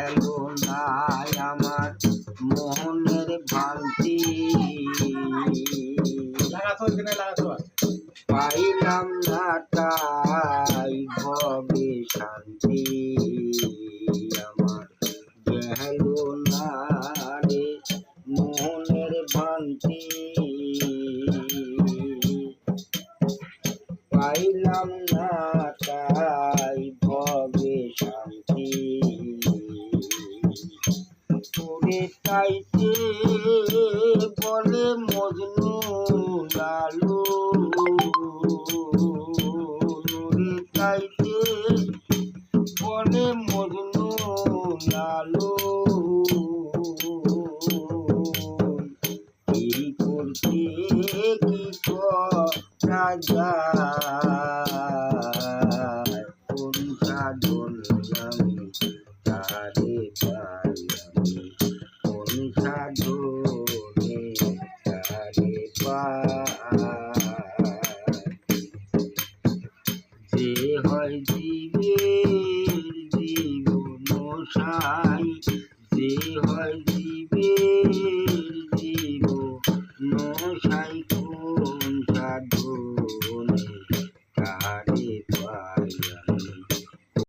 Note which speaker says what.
Speaker 1: গেল না আমার মনের ভ্রান্তি, পাইলাম না তাই ভবে শান্তি, আমার গেল না রে মনের ভ্রান্তি, পাইলাম না তাই ভবে শান্তি। তোরে চাইতে বলে মজনু লালু, তোরে চাইতে বলে মজনু লালু, এই করতে কি করা যায়, কোন সাধন আমি তারে পাই, আমি কোন সাধনে তারে পাই, যে হয় জীবের জীবন সার।